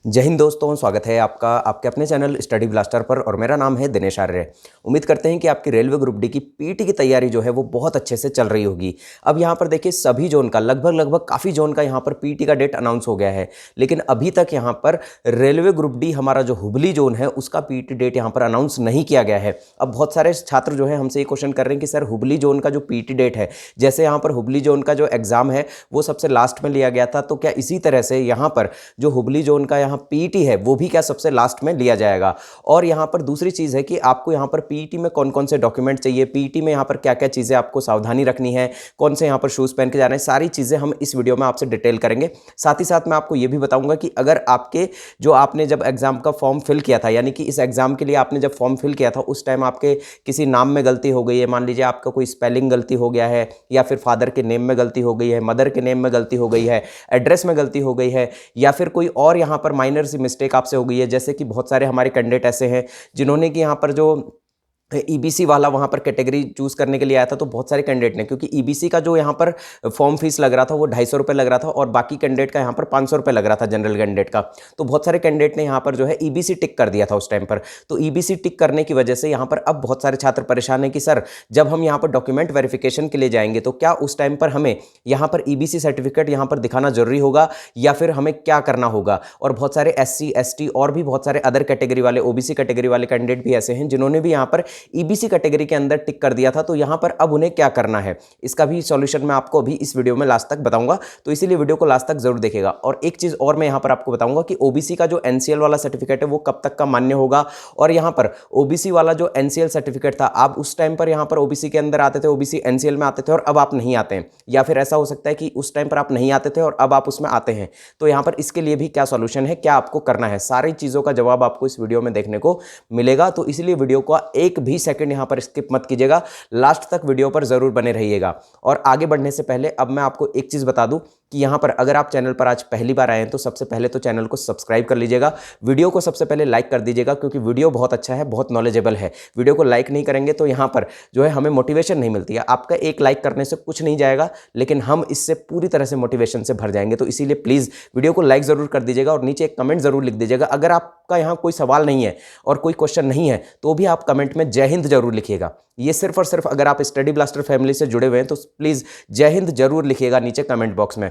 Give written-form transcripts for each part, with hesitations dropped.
जय हिंद दोस्तों, स्वागत है आपका आपके अपने चैनल स्टडी ब्लास्टर पर और मेरा नाम है दिनेश आर्य। उम्मीद करते हैं कि आपकी रेलवे ग्रुप डी की पीटी की तैयारी जो है वो बहुत अच्छे से चल रही होगी। अब यहाँ पर देखिए सभी जोन का लगभग काफ़ी जोन का यहाँ पर पीटी का डेट अनाउंस हो गया है, लेकिन अभी तक यहाँ पर रेलवे ग्रुप डी हमारा जो हुबली जोन है उसका पीटी डेट यहाँ पर अनाउंस नहीं किया गया है। अब बहुत सारे छात्र जो है हमसे ये क्वेश्चन कर रहे हैं कि सर हुबली जोन का जो पीटी डेट है, जैसे यहाँ पर हुबली जोन का जो एग्ज़ाम है वो सबसे लास्ट में लिया गया था, तो क्या इसी तरह से यहाँ पर जो हुबली जोन का यहाँ पीटी है वो भी क्या सबसे लास्ट में लिया जाएगा। और यहाँ पर दूसरी चीज़ है कि आपको यहाँ पर पीटी में कौन कौन से डॉक्यूमेंट चाहिए, पीटी में यहाँ पर क्या क्या चीज़ें आपको सावधानी रखनी है, कौन से यहाँ पर शूज़ पहन के जाना है, सारी चीज़ें हम इस वीडियो में आपसे डिटेल करेंगे। साथ ही साथ मैं आपको ये भी बताऊंगा कि अगर आपके जो आपने जब एग्ज़ाम का फॉर्म फिल किया था, यानी कि इस एग्ज़ाम के लिए आपने जब फॉर्म फिल किया था उस टाइम आपके किसी नाम में गलती हो गई है, मान लीजिए आपका कोई स्पेलिंग गलती हो गया है, या फिर फादर के नेम में गलती हो गई है, मदर के नेम में गलती हो गई है, एड्रेस में गलती हो गई है, या फिर कोई और यहाँ पर माइनर सी मिस्टेक आपसे हो गई है। जैसे कि बहुत सारे हमारे कैंडिडेट ऐसे हैं जिन्होंने कि यहाँ पर जो ईबीसी वाला वहाँ पर कैटेगरी चूज़ करने के लिए आया था, तो बहुत सारे कैंडिडेट ने, क्योंकि ईबीसी का जो यहाँ पर फॉर्म फीस लग रहा था वो 250 रुपये लग रहा था और बाकी कैंडिडेट का यहाँ पर 500 रुपये लग रहा था, जनरल कैंडिडेट का। तो बहुत सारे कैंडिडेट ने यहाँ पर जो है ईबीसी टिक कर दिया था उस टाइम पर। तो ईबीसी टिक करने की वजह से यहाँ पर अब बहुत सारे छात्र परेशान हैं कि सर जब हम यहाँ पर डॉक्यूमेंट वेरिफिकेशन के लिए जाएंगे तो क्या उस टाइम पर हमें यहाँ पर ईबीसी सर्टिफिकेट यहाँ पर दिखाना जरूरी होगा या फिर हमें क्या करना होगा। और बहुत सारे एससी एसटी और भी बहुत सारे अदर कैटेगरी वाले, ओबीसी कैटेगरी वाले कैंडिडेट भी ऐसे हैं जिन्होंने भी यहाँ पर ईबीसी कैटेगरी के अंदर टिक कर दिया था। तो यहां पर अब उन्हें क्या करना है, इसका भी सॉल्यूशन मैं आपको अभी इस वीडियो में लास्ट तक बताऊंगा, तो इसीलिए वीडियो को लास्ट तक जरूर देखिएगा। और एक चीज और मैं यहां पर आपको बताऊंगा कि ओबीसी का जो एनसीएल वाला सर्टिफिकेट है वो कब तक का मान्य होगा, और यहां पर ओबीसी वाला जो एनसीएल सर्टिफिकेट था, आप उस टाइम पर यहां पर ओबीसी के अंदर आते थे, ओबीसी एनसीएल में आते थे और अब आप नहीं आते हैं, या फिर ऐसा हो सकता है कि उस टाइम पर आप नहीं आते थे और अब आप उसमें आते हैं। तो यहां पर इसके लिए भी क्या सॉल्यूशन है, क्या आपको करना है, सारी चीजों का जवाब आपको इस वीडियो में देखने को मिलेगा। तो इसलिए वीडियो को एक भी सेकंड यहां पर स्किप मत कीजिएगा, लास्ट तक वीडियो पर जरूर बने रहिएगा। और आगे बढ़ने से पहले अब मैं आपको एक चीज बता दूं कि यहां पर अगर आप चैनल पर आज पहली बार आए हैं तो सबसे पहले तो चैनल को सब्सक्राइब कर लीजिएगा, वीडियो को सबसे पहले लाइक कर दीजिएगा, क्योंकि वीडियो बहुत अच्छा है, बहुत नॉलेजेबल है। वीडियो को लाइक नहीं करेंगे तो यहां पर जो है हमें मोटिवेशन नहीं मिलती है। आपका एक लाइक करने से कुछ नहीं जाएगा, लेकिन हम इससे पूरी तरह से मोटिवेशन से भर जाएंगे। तो इसीलिए प्लीज वीडियो को लाइक जरूर कर दीजिएगा और नीचे एक कमेंट जरूर लिख दीजिएगा। अगर आपका यहां कोई सवाल नहीं है और कोई क्वेश्चन नहीं है तो भी आप कमेंट में जय हिंद जरूर लिखिएगा। ये सिर्फ और सिर्फ अगर आप स्टडी ब्लास्टर फैमिली से जुड़े हुए हैं तो प्लीज जय हिंद जरूर लिखिएगा नीचे कमेंट बॉक्स में।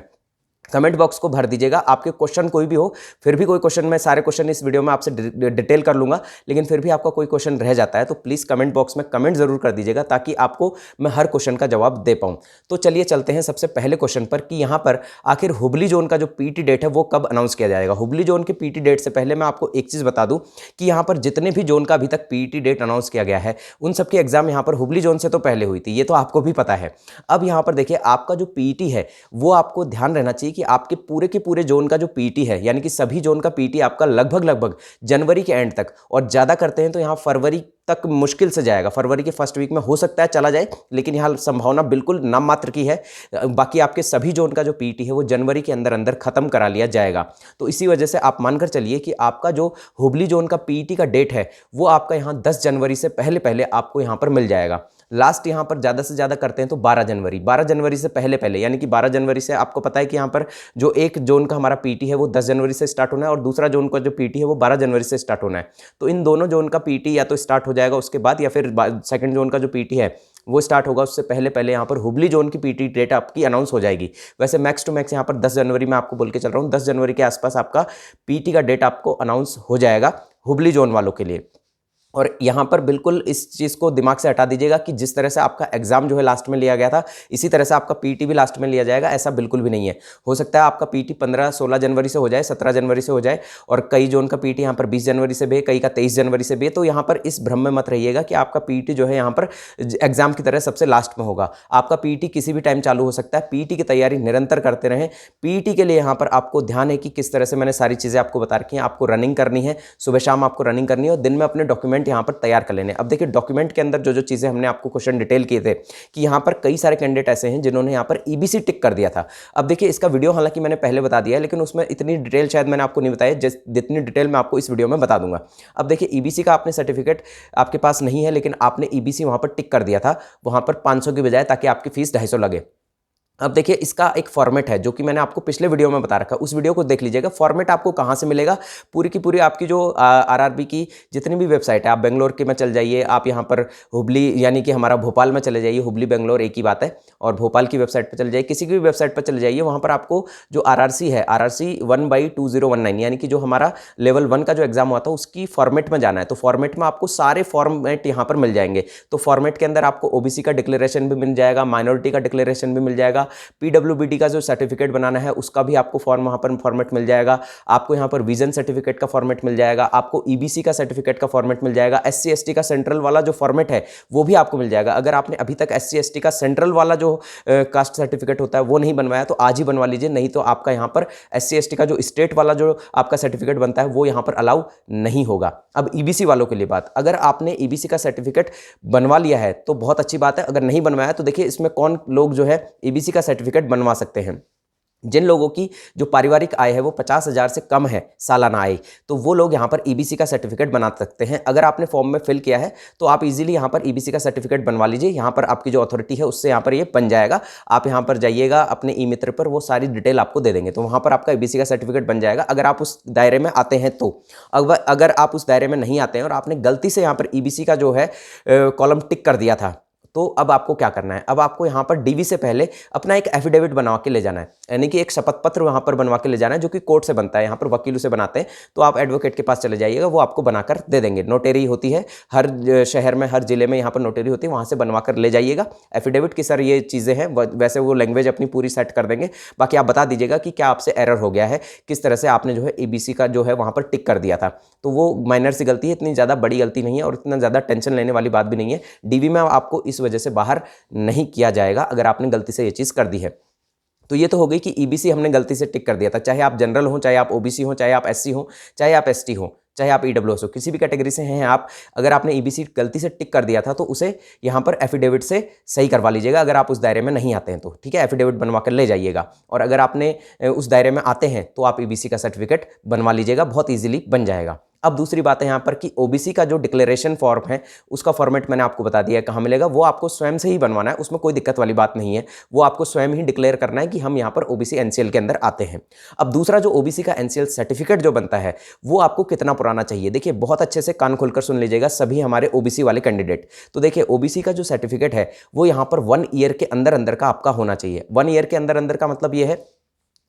कमेंट बॉक्स को भर दीजिएगा। आपके क्वेश्चन कोई भी हो, फिर भी कोई क्वेश्चन, मैं सारे क्वेश्चन इस वीडियो में आपसे डिटेल कर लूंगा, लेकिन फिर भी आपका कोई क्वेश्चन रह जाता है तो प्लीज कमेंट बॉक्स में कमेंट जरूर कर दीजिएगा ताकि आपको मैं हर क्वेश्चन का जवाब दे पाऊं। तो चलिए चलते हैं सबसे पहले क्वेश्चन पर कि यहां पर आखिर हुबली जोन का जो पीटी डेट है वो कब अनाउंस किया जाएगा। हुबली जोन के पीटी डेट से पहले मैं आपको एक चीज बता दूं कि यहां पर जितने भी जोन का अभी तक पीटी डेट अनाउंस किया गया है उन सबके एग्जाम यहां पर हुबली जोन से तो पहले हुई थी, ये तो आपको भी पता है। अब यहां पर देखिए आपका जो पीटी है वो आपको ध्यान रहना चाहिए कि आपके पूरे जोन का जो पीटी है, यानी कि सभी जोन का पीटी आपका लगभग जनवरी के एंड तक, और ज्यादा करते हैं तो यहां फरवरी तक मुश्किल से जाएगा, फरवरी के फर्स्ट वीक में हो सकता है चला जाए, लेकिन यहां संभावना बिल्कुल नाम मात्र की है। बाकी आपके सभी जोन का जो पीटी है वो जनवरी के अंदर अंदर खत्म करा लिया जाएगा। तो इसी वजह से आप मानकर चलिए कि आपका जो हुबली जोन का पीटी का डेट है वो आपका यहां 10 जनवरी से पहले पहले आपको यहां पर मिल जाएगा। लास्ट यहां पर ज्यादा से ज्यादा करते हैं तो 12 जनवरी से पहले पहले, यानी कि 12 जनवरी से आपको पता है कि यहां पर जो एक जोन का हमारा पीटी है वो 10 जनवरी से स्टार्ट होना है और दूसरा जोन का जो पीटी है वो 12 जनवरी से स्टार्ट होना है। तो इन दोनों जोन का पीटी या तो स्टार्ट हो जाएगा उसके बाद, या फिर सेकंड जोन का जो पीटी है वो स्टार्ट होगा उससे पहले पहले यहाँ पर हुबली जोन की पीटी डेट आपकी अनाउंस हो जाएगी। वैसे मैक्स टू मैक्स यहाँ पर 10 जनवरी में आपको बोल के चल रहा हूँ, 10 जनवरी के आसपास आपका पीटी का डेट आपको अनाउंस हो जाएगा हुबली जोन वालों के लिए। और यहाँ पर बिल्कुल इस चीज़ को दिमाग से हटा दीजिएगा कि जिस तरह से आपका एग्जाम जो है लास्ट में लिया गया था इसी तरह से आपका पीटी भी लास्ट में लिया जाएगा, ऐसा बिल्कुल भी नहीं है। हो सकता है आपका पीटी 15-16 जनवरी से हो जाए, 17 जनवरी से हो जाए, और कई जोन का पीटी यहाँ पर 20 जनवरी से भी है, कई का 23 जनवरी से भी है। तो यहाँ पर इस भ्रम में मत रहिएगा कि आपका पीटी जो है यहाँ पर एग्जाम की तरह सबसे लास्ट में होगा। आपका पीटी किसी भी टाइम चालू हो सकता है। पीटी की तैयारी निरंतर करते रहें। पीटी के लिए यहाँ पर आपको ध्यान है कि किस तरह से मैंने सारी चीज़ें आपको बता रखी हैं। आपको रनिंग करनी है, सुबह शाम आपको रनिंग करनी है और दिन में अपने डॉक्यूमेंट यहाँ पर तैयार कर लेने। अब देखिए डॉक्यूमेंट के अंदर जो जो चीजें हमने आपको क्वेश्चन डिटेल किए थे कि यहां पर कई सारे कैंडिडेट ऐसे हैं जिन्होंने यहां पर ईबीसी टिक कर दिया था। अब देखिए इसका वीडियो हालांकि मैंने पहले बता दिया है, लेकिन उसमें इतनी डिटेल शायद मैंने आपको नहीं बताया जितनी डिटेल मैं आपको इस वीडियो में बता दूंगा। अब देखिए ईबीसी का आपने सर्टिफिकेट आपके पास नहीं है, लेकिन आपने ईबीसी वहां पर टिक कर दिया था, वहां पर 500 की बजाय, ताकि आपकी फीस 250 लगे। अब देखिए इसका एक फॉर्मेट है जो कि मैंने आपको पिछले वीडियो में बता रखा है, उस वीडियो को देख लीजिएगा। फॉर्मेट आपको कहाँ से मिलेगा, पूरी की पूरी आपकी जो आरआरबी की जितनी भी वेबसाइट है, आप बेंगलोर के में चल जाइए, आप यहाँ पर हुबली यानी कि हमारा भोपाल में चले जाइए, हुबली बेंगलोर एक ही बात है, और भोपाल की वेबसाइट पर चले जाइए, किसी भी वेबसाइट पर चले जाइए, वहाँ पर आपको जो आरआरसी है, आरआरसी 1/2019 यानी कि जो हमारा लेवल 1 का जो एग्जाम हुआ था उसकी फॉर्मेट में जाना है। तो फॉर्मेट में आपको सारे फॉर्मेट यहाँ पर मिल जाएंगे। तो फॉर्मेट के अंदर आपको ओबीसी का डिक्लेरेशन भी मिल जाएगा, माइनॉरिटी का डिक्लेरेशन भी मिल जाएगा, पीडब्ल्यूबीडी का जो सर्टिफिकेट बनाना है उसका भी आपको फॉर्म वहाँ पर फॉर्मेट मिल जाएगा, आपको यहाँ पर विजन सर्टिफिकेट का फॉर्मेट मिल जाएगा, आपको ईबीसी का सर्टिफिकेट का फॉर्मेट मिल जाएगा, एससी एसटी का सेंट्रल वाला जो फॉर्मेट है वो भी आपको मिल जाएगा। अगर आपने अभी तक एससी एसटी का सेंट्रल वाला जो कास्ट सर्टिफिकेट होता है वो नहीं बनवाया तो आज ही बनवा लीजिए, नहीं तो आपका यहाँ पर एससी एसटी का जो स्टेट वाला जो आपका सर्टिफिकेट बनता है वो यहाँ पर अलाउ नहीं होगा। अब ईबीसी वालों के लिए बात, अगर आपने ईबीसी का सर्टिफिकेट बनवा लिया है तो बहुत अच्छी बात है, अगर नहीं बनवाया तो देखिए इसमें कौन लोग जो है ईबीसी का सर्टिफिकेट बनवा सकते हैं। जिन लोगों की जो पारिवारिक आय है वो 50,000 से कम है सालाना आय, तो वो लोग यहाँ पर ईबीसी का सर्टिफिकेट बना सकते हैं। अगर आपने फॉर्म में फिल किया है तो आप इजीली यहाँ पर ईबीसी का सर्टिफिकेट बनवा लीजिए, यहाँ पर आपकी जो अथॉरिटी है उससे यहाँ पर ये बन जाएगा। आप यहाँ पर जाइएगा अपने ई मित्र पर, वो सारी डिटेल आपको दे देंगे, तो वहाँ पर आपका ईबीसी का सर्टिफिकेट बन जाएगा अगर आप उस दायरे में आते हैं तो। अगर आप उस दायरे में नहीं आते हैं और आपने गलती से यहाँ पर ईबीसी का जो है कॉलम टिक कर दिया था, तो अब आपको क्या करना है, अब आपको यहाँ पर डीवी से पहले अपना एक एफिडेविट बनवा के ले जाना है, यानी कि एक शपथ पत्र वहाँ पर बनवा के ले जाना है जो कि कोर्ट से बनता है, यहाँ पर वकीलों से बनाते हैं। तो आप एडवोकेट के पास चले जाइएगा, वो आपको बनाकर दे देंगे। नोटेरी होती है हर शहर में, हर जिले में यहाँ पर नोटेरी होती है, वहाँ से बनवा कर ले जाइएगा एफिडेविट की सर ये चीज़ें हैं। वैसे वो लैंग्वेज अपनी पूरी सेट कर देंगे, बाकी आप बता दीजिएगा कि क्या आपसे एरर हो गया है, किस तरह से आपने जो है ईबीसी का जो है वहाँ पर टिक कर दिया था। तो वो माइनर सी गलती है, इतनी ज़्यादा बड़ी गलती नहीं है और इतना ज़्यादा टेंशन लेने वाली बात भी नहीं है। डीवी में आपको इस वजह से बाहर नहीं किया जाएगा अगर आपने गलती से ये चीज़ कर दी है। तो ये तो हो गई कि ईबीसी हमने गलती से टिक कर दिया था, चाहे आप जनरल हो, चाहे आप ओबीसी हो, चाहे आप एससी हो, चाहे आप एसटी हो, चाहे आप ईडब्ल्यूएस हो, किसी भी कैटेगरी से हैं आप, अगर आपने ईबीसी गलती से टिक कर दिया था तो उसे यहाँ पर एफिडेविट से सही करवा लीजिएगा। अगर आप उस दायरे में नहीं आते हैं तो ठीक है, एफिडेविट बनवा कर ले जाइएगा। और अगर आपने उस दायरे में आते हैं तो आप ईबीसी का सर्टिफिकेट बनवा लीजिएगा, बहुत ईजिली बन जाएगा। अब दूसरी बात है यहाँ पर कि ओबीसी का जो डिक्लेरेशन फॉर्म है उसका फॉर्मेट मैंने आपको बता दिया है कहाँ मिलेगा, वो आपको स्वयं से ही बनवाना है, उसमें कोई दिक्कत वाली बात नहीं है। वो आपको स्वयं ही डिक्लेयर करना है कि हम यहाँ पर ओबीसी एनसीएल के अंदर आते हैं। अब दूसरा जो ओबीसी का एनसीएल सर्टिफिकेट जो बनता है वो आपको कितना पुराना चाहिए, देखिए बहुत अच्छे से कान खोलकर सुन लीजिएगा सभी हमारे ओबीसी वाले कैंडिडेट। तो देखिए ओबीसी का जो सर्टिफिकेट है वो यहाँ पर 1 ईयर के अंदर अंदर का आपका होना चाहिए। 1 ईयर के अंदर अंदर का मतलब ये है,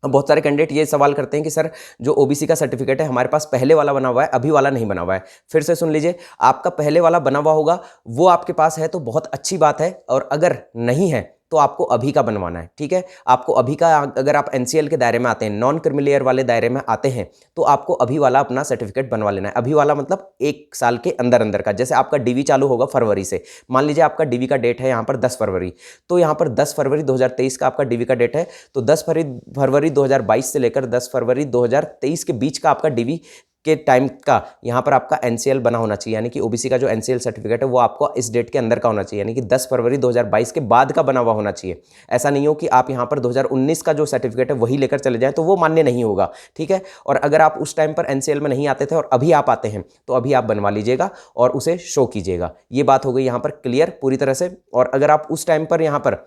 बहुत सारे कैंडिडेट ये सवाल करते हैं कि सर जो ओबीसी का सर्टिफिकेट है हमारे पास पहले वाला बना हुआ है, अभी वाला नहीं बना हुआ है। फिर से सुन लीजिए, आपका पहले वाला बना हुआ होगा वो आपके पास है तो बहुत अच्छी बात है, और अगर नहीं है तो आपको अभी का बनवाना है। ठीक है, आपको अभी का, अगर आप एनसीएल के दायरे में आते हैं, नॉन क्रिमिलियर वाले दायरे में आते हैं, तो आपको अभी वाला अपना सर्टिफिकेट बनवा लेना है। अभी वाला मतलब 1 साल के अंदर अंदर का। जैसे आपका डीवी चालू होगा फरवरी से, मान लीजिए आपका डीवी का डेट है यहाँ पर 10 फरवरी, तो यहाँ पर 10 फरवरी 2023 का आपका डीवी का डेट है, तो 10 फरवरी 2022 से लेकर 10 फरवरी 2023 के बीच का आपका डीवी के टाइम का यहाँ पर आपका एनसीएल बना होना चाहिए, यानी कि ओबीसी का जो एनसीएल सर्टिफिकेट है वो आपको इस डेट के अंदर का होना चाहिए, यानी कि 10 फरवरी 2022 के बाद का बना हुआ होना चाहिए। ऐसा नहीं हो कि आप यहाँ पर 2019 का जो सर्टिफिकेट है वही लेकर चले जाएं, तो वो मान्य नहीं होगा। ठीक है, और अगर आप उस टाइम पर एनसीएल में नहीं आते थे और अभी आप आते हैं तो अभी आप बनवा लीजिएगा और उसे शो कीजिएगा। ये बात हो गई यहाँ पर क्लियर पूरी तरह से। और अगर आप उस टाइम पर यहाँ पर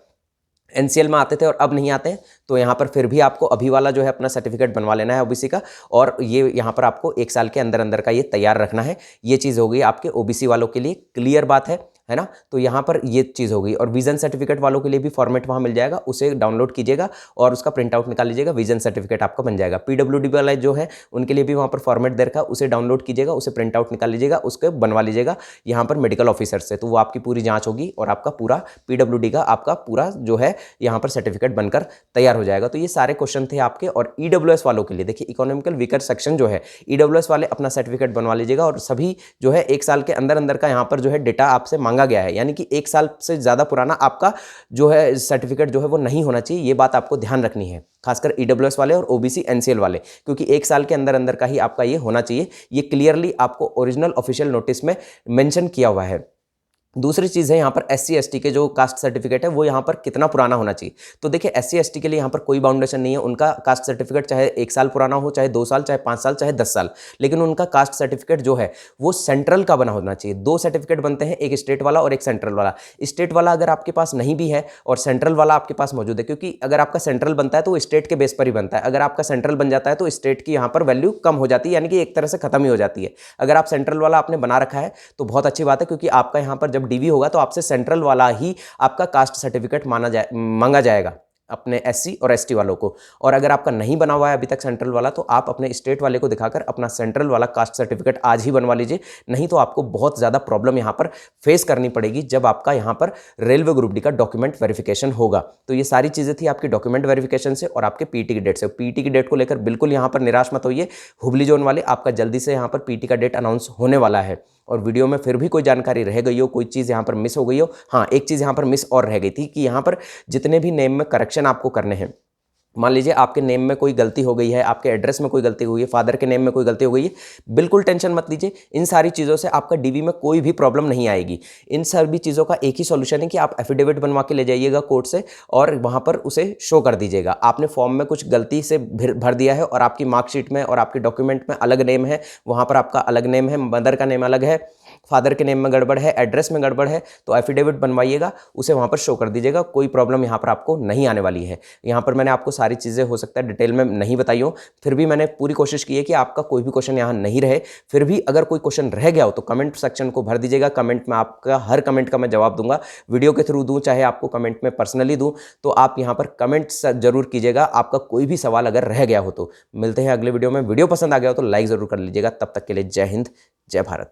एनसीएल में आते थे और अब नहीं आते हैं तो यहाँ पर फिर भी आपको अभी वाला जो है अपना सर्टिफिकेट बनवा लेना है ओबीसी का, और ये यहाँ पर आपको 1 साल के अंदर अंदर का ये तैयार रखना है। ये चीज़ हो गई आपके ओबीसी वालों के लिए, क्लियर बात है ना। तो यहाँ पर ये चीज़ हो गई। और विजन सर्टिफिकेट वालों के लिए भी फॉर्मेट वहाँ मिल जाएगा, उसे डाउनलोड कीजिएगा और उसका प्रिंट आउट निकाल लीजिएगा, विजन सर्टिफिकेट आपका बन जाएगा। पीडब्ल्यूडी वाला जो है उनके लिए भी वहाँ पर फॉर्मेट दे रखा, उसे डाउनलोड कीजिएगा, उसे प्रिंट आउट निकाल लीजिएगा, उसको बनवा लीजिएगा यहाँ पर मेडिकल ऑफिसर से, तो वो आपकी पूरी जाँच होगी और आपका पूरा पीडब्ल्यूडी का आपका पूरा जो है यहाँ पर सर्टिफिकेट बनकर तैयार हो जाएगा। तो ये सारे क्वेश्चन थे आपके। और ईडब्ल्यूएस वालों के लिए देखिए, इकोनॉमिकल वीकर सेक्शन जो है, ईडब्ल्यूएस वाले अपना सर्टिफिकेट बनवा लीजिएगा, और सभी जो है 1 साल के अंदर अंदर का यहाँ पर जो है डेटा आपसे मांगा गया है, यानी कि 1 साल से ज़्यादा पुराना आपका जो है सर्टिफिकेट जो है वो नहीं होना चाहिए। ये बात आपको ध्यान रखनी है, खासकर ईडब्ल्यूएस वाले और ओबीसी एनसीएल वाले, क्योंकि 1 साल के अंदर अंदर का ही आपका ये होना चाहिए। ये क्लियरली आपको ओरिजिनल ऑफिशियल नोटिस में मेंशन किया हुआ है। दूसरी चीज़ है यहाँ पर SC ST के जो कास्ट सर्टिफिकेट है वो यहाँ पर कितना पुराना होना चाहिए। तो देखिए SC ST के लिए यहाँ पर कोई बाउंडेशन नहीं है, उनका कास्ट सर्टिफिकेट चाहे 1 साल पुराना हो, चाहे 2 साल, चाहे 5 साल, चाहे 10 साल, लेकिन उनका कास्ट सर्टिफिकेट जो है वो सेंट्रल का बना होना चाहिए। 2 सर्टिफिकेट बनते हैं, एक स्टेट वाला और एक सेंट्रल वाला। स्टेट वाला अगर आपके पास नहीं भी है और सेंट्रल वाला आपके पास मौजूद है, क्योंकि अगर आपका सेंट्रल बनता है तो स्टेट के बेस पर ही बनता है, अगर आपका सेंट्रल बन जाता है तो स्टेट की यहाँ पर वैल्यू कम हो जाती है, यानी कि एक तरह से खत्म ही हो जाती है। अगर आप सेंट्रल वाला आपने बना रखा है तो बहुत अच्छी बात है, क्योंकि आपका यहाँ पर जब डीवी होगा तो आपसे सेंट्रल वाला ही आपका कास्ट सर्टिफिकेट मांगा जाएगा अपने SC और ST वालों को। और अगर आपका नहीं बना हुआ है अभी तक सेंट्रल वाला, तो आप अपने स्टेट वाले को दिखाकर अपना सेंट्रल वाला कास्ट सर्टिफिकेट आज ही बनवा लीजिए, नहीं तो आपको बहुत ज़्यादा प्रॉब्लम यहाँ पर फेस करनी पड़ेगी जब आपका यहाँ पर रेलवे ग्रुप डी का डॉक्यूमेंट वेरिफिकेशन होगा। तो ये सारी चीज़ें थी आपकी डॉक्यूमेंट वेरिफिकेशन से और आपके PT की डेट से। PT की डेट को लेकर बिल्कुल यहाँ पर निराश मत होइए, हुबली जोन वाले, आपका जल्दी से यहाँ पर PT का डेट अनाउंस होने वाला है। और वीडियो में फिर भी कोई जानकारी रह गई हो, कोई चीज़ यहाँ पर मिस हो गई हो, हाँ एक चीज़ यहाँ पर मिस और रह गई थी कि यहाँ पर जितने भी नेम में करेक्शन आपको करने हैं, मान लीजिए आपके नेम में कोई गलती हो गई है, आपके एड्रेस में कोई गलती हो गई है, फादर के नेम में कोई गलती हो गई है, बिल्कुल टेंशन मत लीजिए। इन सारी चीज़ों से आपका डीवी में कोई भी प्रॉब्लम नहीं आएगी। इन सभी चीज़ों का एक ही सॉल्यूशन है कि आप एफिडेविट बनवा के ले जाइएगा कोर्ट से और वहाँ पर उसे शो कर दीजिएगा। आपने फॉर्म में कुछ गलती से भर दिया है और आपकी मार्कशीट में और आपके डॉक्यूमेंट में अलग नेम है, वहाँ पर आपका अलग नेम है, मदर का नेम अलग है, फादर के नेम में गड़बड़ है, एड्रेस में गड़बड़ है, तो एफिडेविट बनवाइएगा, उसे वहाँ पर शो कर दीजिएगा। कोई प्रॉब्लम यहाँ पर आपको नहीं आने वाली है। यहाँ पर मैंने आपको सारी चीज़ें हो सकता है डिटेल में नहीं बताई हो, फिर भी मैंने पूरी कोशिश की है कि आपका कोई भी क्वेश्चन यहाँ नहीं रहे। फिर भी अगर कोई क्वेश्चन रह गया हो तो कमेंट सेक्शन को भर दीजिएगा। कमेंट में आपका हर कमेंट का मैं जवाब दूंगा, वीडियो के थ्रू दूँ, चाहे आपको कमेंट में पर्सनली दूँ, तो आप यहाँ पर कमेंट जरूर कीजिएगा आपका कोई भी सवाल अगर रह गया हो तो। मिलते हैं अगले वीडियो में। वीडियो पसंद आ गया हो तो लाइक ज़रूर कर लीजिएगा। तब तक के लिए जय हिंद, जय भारत।